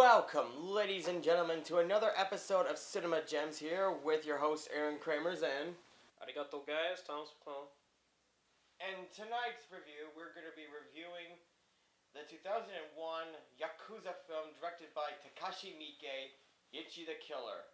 Welcome, ladies and gentlemen, to another episode of Cinema Gems here with your host Aaron Kramers and Arigato guys, Thomas McClellan. And tonight's review, we're going to be reviewing the 2001 Yakuza film directed by Takashi Miike, Ichi the Killer.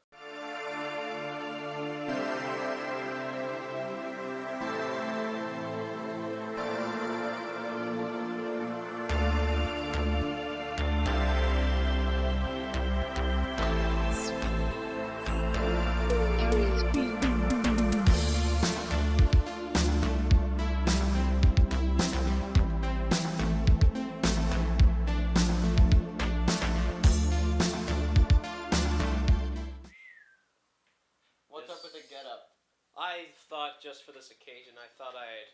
I thought just for this occasion, I thought I'd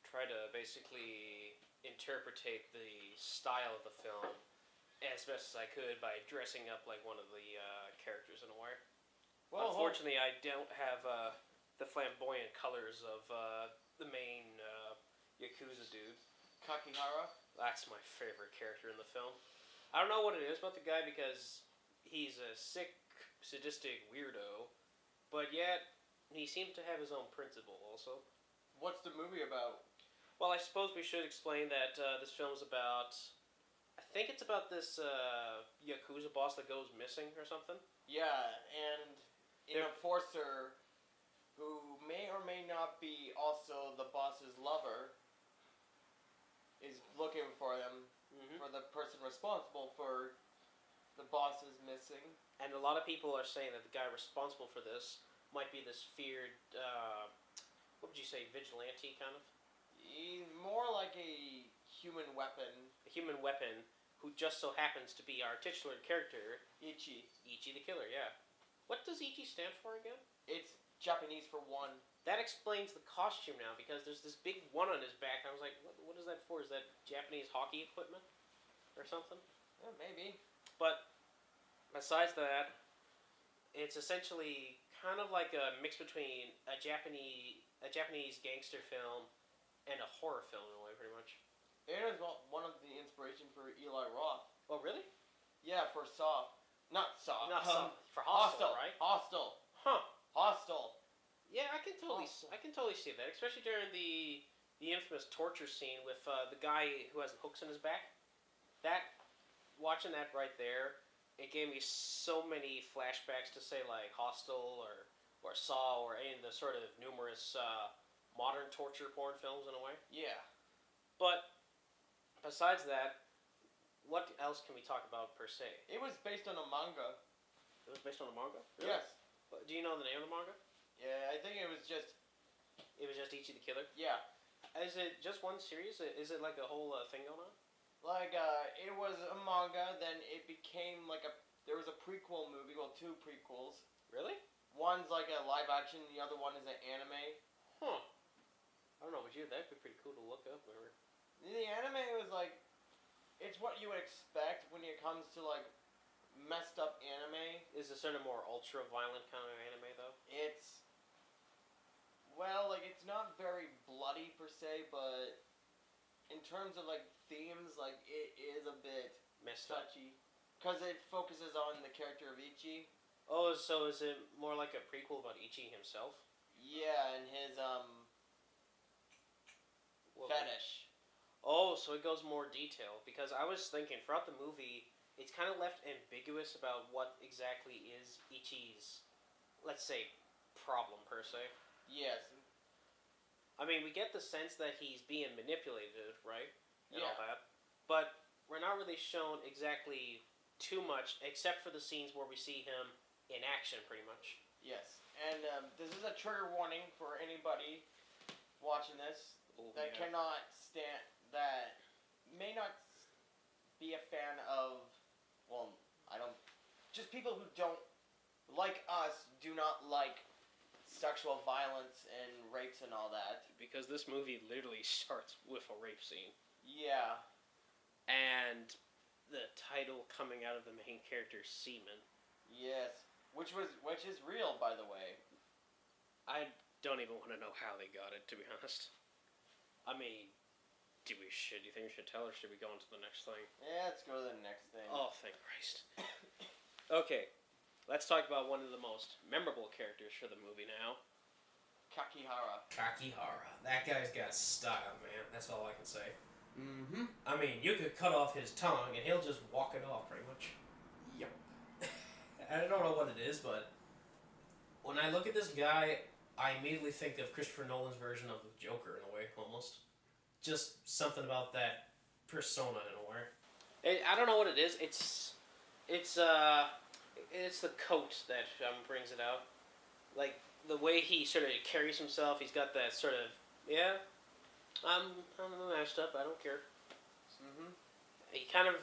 try to basically interpretate the style of the film as best as I could by dressing up like one of the characters in a way. Well, unfortunately, I don't have the flamboyant colors of the main Yakuza dude. Kakihara? That's my favorite character in the film. I don't know what it is about the guy because he's a sick, sadistic weirdo, but yet he seems to have his own principle also. What's the movie about? Well, I suppose we should explain that this film's about... I think it's about this Yakuza boss that goes missing or something. Yeah, and an enforcer who may or may not be also the boss's lover is looking for them, for the person responsible for the boss's missing. And a lot of people are saying that the guy responsible for this might be this feared, what would you say, vigilante kind of? He's more like a human weapon. A human weapon who just so happens to be our titular character, Ichi. Ichi the Killer, yeah. What does Ichi stand for again? It's Japanese for one. That explains the costume now, because there's this big one on his back, and I was like, what is that for? Is that Japanese hockey equipment? Or something? Yeah, maybe. But, besides that, it's essentially kind of like a mix between a Japanese gangster film and a horror film in a way, pretty much. It is one of the inspiration for Eli Roth. Oh, really? Yeah, for Saw. Not Saw. Not Saw. For Hostel, right? Hostel. Huh. Hostel. Yeah, I can totally see that, especially during the infamous torture scene with the guy who has the hooks in his back. Watching that right there, it gave me so many flashbacks to say like Hostel or Saw or any of the sort of numerous modern torture porn films in a way. Yeah. But besides that, what else can we talk about per se? It was based on a manga. It was based on a manga? Really? Yes. Do you know the name of the manga? Yeah, I think it was just... It was just Ichi the Killer? Yeah. Is it just one series? Is it like a whole thing going on? Like, it was a manga, then it became like there was a prequel movie, well, two prequels. Really? One's like a live action, the other one is an anime. Huh. I don't know, but that'd be pretty cool to look up. Or... The anime was like, it's what you would expect when it comes to like messed up anime. Is it sort of more ultra-violent kind of anime, though? It's, well, like, it's not very bloody per se, but in terms of, like, themes, like, it is a bit messed touchy. Because it focuses on the character of Ichi. Oh, so is it more like a prequel about Ichi himself? Yeah, and his, fetish. Oh, so it goes more detailed. Because I was thinking, throughout the movie, it's kind of left ambiguous about what exactly is Ichi's, let's say, problem, per se. Yes. I mean, we get the sense that he's being manipulated, right? And yeah. all that. But we're not really shown exactly too much, except for the scenes where we see him in action, pretty much. Yes. And this is a trigger warning for anybody watching this that cannot stand, that may not be a fan of, well, just people who don't, like us, do not like sexual violence and rapes and all that. Because this movie literally starts with a rape scene. Yeah. And the title coming out of the main character's semen. Yes. Which is real, by the way. I don't even want to know how they got it, to be honest. I mean, do you think we should tell, or should we go on to the next thing? Yeah, let's go to the next thing. Oh, thank Christ. Okay, let's talk about one of the most memorable characters for the movie now. Kakihara. That guy's got style, man. That's all I can say. Mm-hmm. I mean, you could cut off his tongue and he'll just walk it off, pretty much. Yep. I don't know what it is, but when I look at this guy, I immediately think of Christopher Nolan's version of the Joker in a way, almost. Just something about that persona in a way. I don't know what it is. It's the coat that brings it out. Like the way he sort of carries himself. He's got that sort of I'm messed up. I don't care. Mm-hmm. He kind of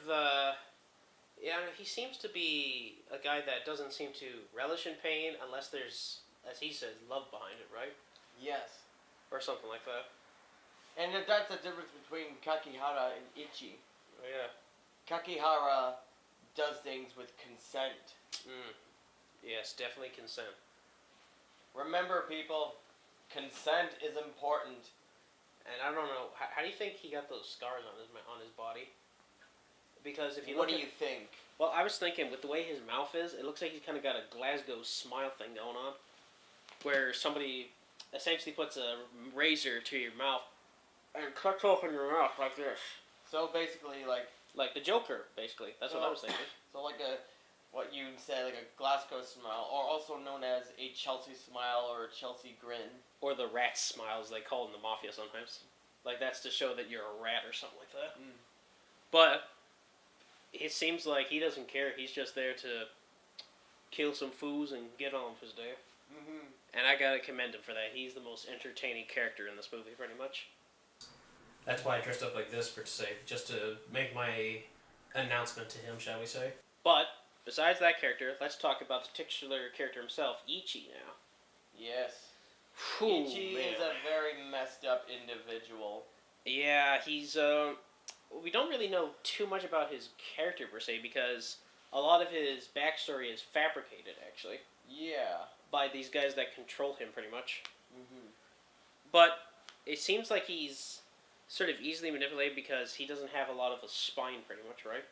he seems to be a guy that doesn't seem to relish in pain unless there's, as he says, love behind it, right? Yes. Or something like that. And that's the difference between Kakihara and Ichi. Oh, yeah. Kakihara does things with consent. Yes, definitely consent. Remember, people, consent is important. And I don't know, how do you think he got those scars on his body? Because if you What do you think? Well, I was thinking, with the way his mouth is, it looks like he's kind of got a Glasgow smile thing going on, where somebody essentially puts a razor to your mouth and cuts open your mouth like this. So basically, like the Joker, basically. That's what I was thinking. So like what you say, like a Glasgow smile, or also known as a Chelsea smile or a Chelsea grin. Or the rat smiles they call in the mafia sometimes. Like that's to show that you're a rat or something like that. But it seems like he doesn't care. He's just there to kill some fools and get on with his day. Mm-hmm. And I gotta commend him for that. He's the most entertaining character in this movie, pretty much. That's why I dressed up like this, per se, just to make my announcement to him, shall we say. But, besides that character, let's talk about the titular character himself, Ichi, now. Yes. Whew, Ichi man. is a very messed up individual. Yeah, he's, we don't really know too much about his character, per se, because a lot of his backstory is fabricated, actually. Yeah. By these guys that control him, pretty much. Mm-hmm. But it seems like he's sort of easily manipulated because he doesn't have a lot of a spine, pretty much, right?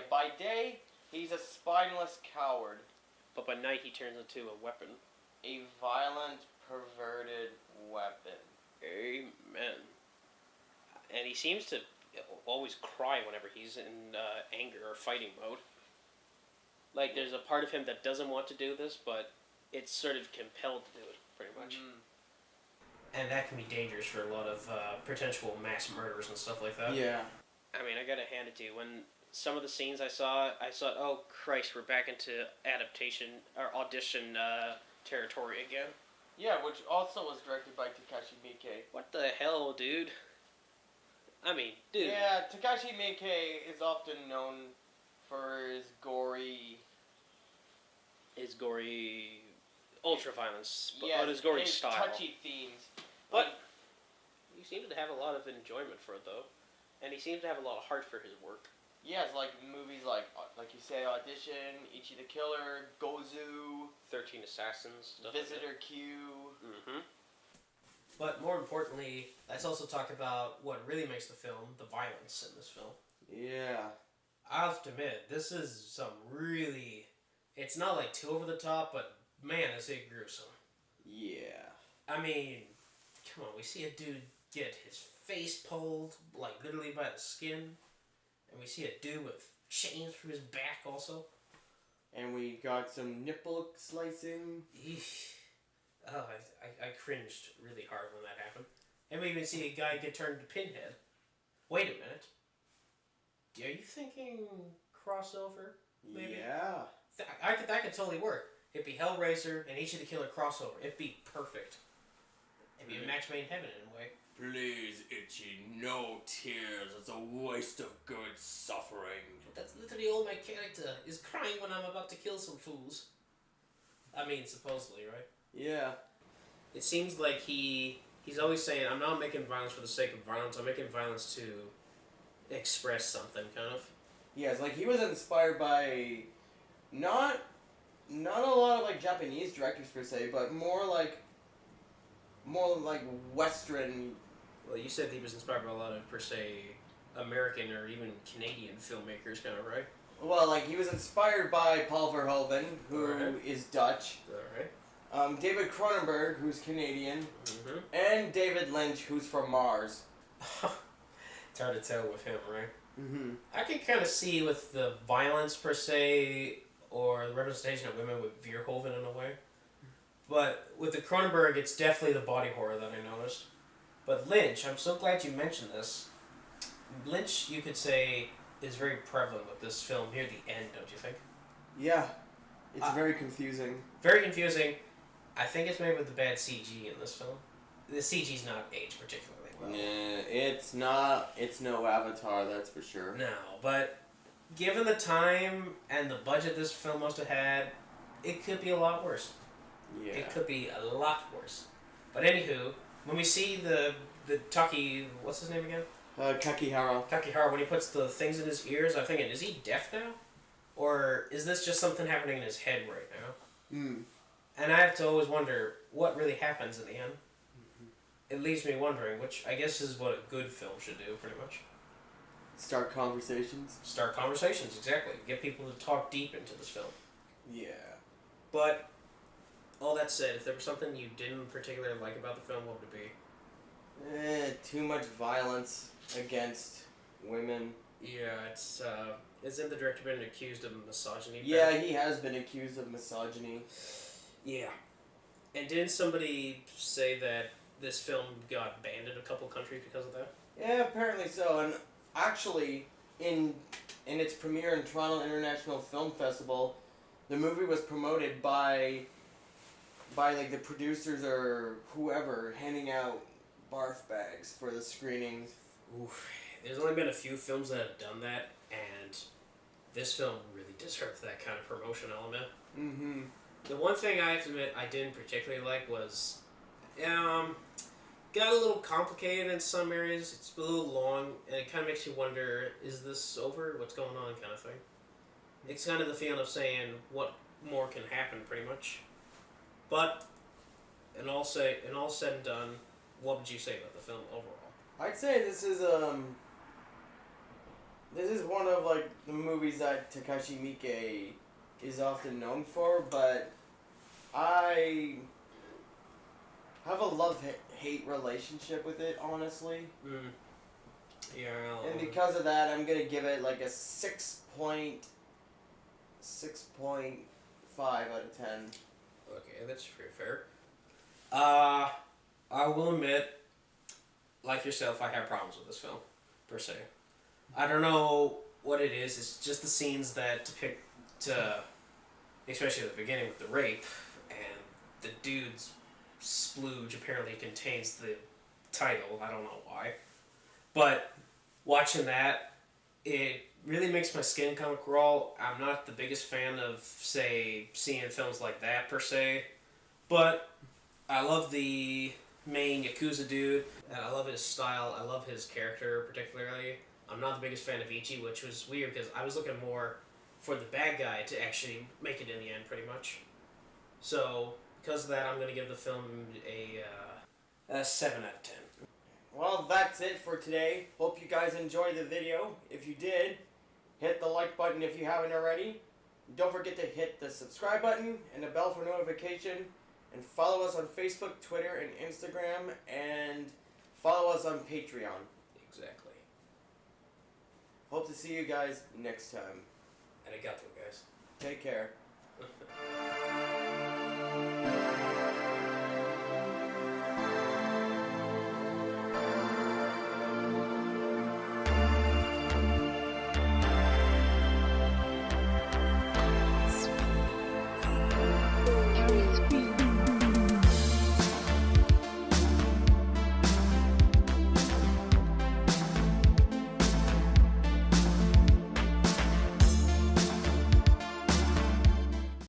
By day, he's a spineless coward. But by night, he turns into a weapon. A violent, perverted weapon. Amen. And he seems to always cry whenever he's in anger or fighting mode. Like, there's a part of him that doesn't want to do this, but it's sort of compelled to do it, pretty much. And that can be dangerous for a lot of potential mass murders and stuff like that. Yeah. I mean, I gotta hand it to you. When some of the scenes I saw, oh Christ, we're back into audition territory again. Yeah, which also was directed by Takashi Miike. What the hell, dude? I mean, dude. Yeah, Takashi Miike is often known for his gory ultra-violence, but his gory his style. touchy themes. But he seems to have a lot of enjoyment for it, though. And he seems to have a lot of heart for his work. Yes, like movies like you say, Audition, Ichi the Killer, Gozu, 13 Assassins, stuff Visitor like Q. Mm-hmm. But more importantly, let's also talk about what really makes the film, the violence in this film. Yeah. I have to admit, this is some really... It's not like too over the top, but man, is it gruesome. Yeah. I mean, come on, we see a dude get his face pulled, like literally by the skin. And we see a dude with chains through his back also. And we got some nipple slicing. Eesh. Oh, I cringed really hard when that happened. And we even see a guy get turned to Pinhead. Wait a minute. Are you thinking crossover? Maybe? Yeah. That could totally work. It'd be Hellraiser and Ichi the Killer crossover. It'd be perfect. It'd be a match made in heaven in a way. Please, Ichi, no tears. It's a waste of good suffering. But that's literally all my character is crying when I'm about to kill some fools. I mean, supposedly, right? Yeah. It seems like he's always saying, I'm not making violence for the sake of violence. I'm making violence to express something, kind of. Yeah, it's like he was inspired by not a lot of like Japanese directors per se, but more like Western. Well, you said he was inspired by a lot of per se American or even Canadian filmmakers, kind of, right? Well, like, he was inspired by Paul Verhoeven, who is Dutch. Alright. David Cronenberg, who's Canadian. Mm-hmm. And David Lynch, who's from Mars. It's hard to tell with him, right? Mm-hmm. I can kind of see with the violence, per se, or the representation of women with Verhoeven in a way. But with the Cronenberg, it's definitely the body horror that I noticed. But Lynch, I'm so glad you mentioned this. Lynch, you could say, is very prevalent with this film near the end, don't you think? Yeah. It's very confusing. Very confusing. I think it's made with the bad CG in this film. The CG's not aged particularly well. Yeah, it's not. It's no Avatar, that's for sure. No, but given the time and the budget this film must have had, it could be a lot worse. Yeah. It could be a lot worse. But anywho, when we see the Taki, what's his name again? Kakihara. Kakihara, when he puts the things in his ears, I'm thinking, is he deaf now? Or is this just something happening in his head right now? Hmm. And I have to always wonder what really happens in the end. Mm-hmm. It leaves me wondering, which I guess is what a good film should do, pretty much. Start conversations. Start conversations, exactly. Get people to talk deep into this film. Yeah. But, all that said, if there was something you didn't particularly like about the film, what would it be? Too much violence against women. Yeah, it's, isn't the director been accused of misogyny? Yeah, he has been accused of misogyny. Yeah. And didn't somebody say that this film got banned in a couple countries because of that? Yeah, apparently so. And actually, in its premiere in Toronto International Film Festival, the movie was promoted by like the producers or whoever handing out barf bags for the screenings. Oof. There's only been a few films that have done that, and this film really deserved that kind of promotion element. Mm-hmm. The one thing I have to admit I didn't particularly like was, got a little complicated in some areas. It's a little long, and it kind of makes you wonder, is this over? What's going on, kind of thing. It's kind of the feeling of saying, what more can happen, pretty much. But, in all said and done, what would you say about the film overall? I'd say this is one of like the movies that Takashi Miike is often known for, but I have a love-hate relationship with it, honestly. Mm. Yeah. And because of that, I'm gonna give it like a 6.5 out of 10. Okay, that's pretty fair. I will admit, like yourself, I have problems with this film, per se. I don't know what it is. It's just the scenes that depict, especially at the beginning with the rape, and the dude's splooge apparently contains the title. I don't know why. But watching that, it really makes my skin kind of crawl. I'm not the biggest fan of, say, seeing films like that, per se. But I love the main Yakuza dude, and I love his style. I love his character, particularly. I'm not the biggest fan of Ichi, which was weird, because I was looking more for the bad guy to actually make it in the end, pretty much. So, because of that, I'm going to give the film a 7 out of 10. Well, that's it for today. Hope you guys enjoyed the video. If you did, hit the like button if you haven't already. Don't forget to hit the subscribe button and the bell for notification. And follow us on Facebook, Twitter, and Instagram. And follow us on Patreon. Exactly. Hope to see you guys next time. Arigato, guys. Take care.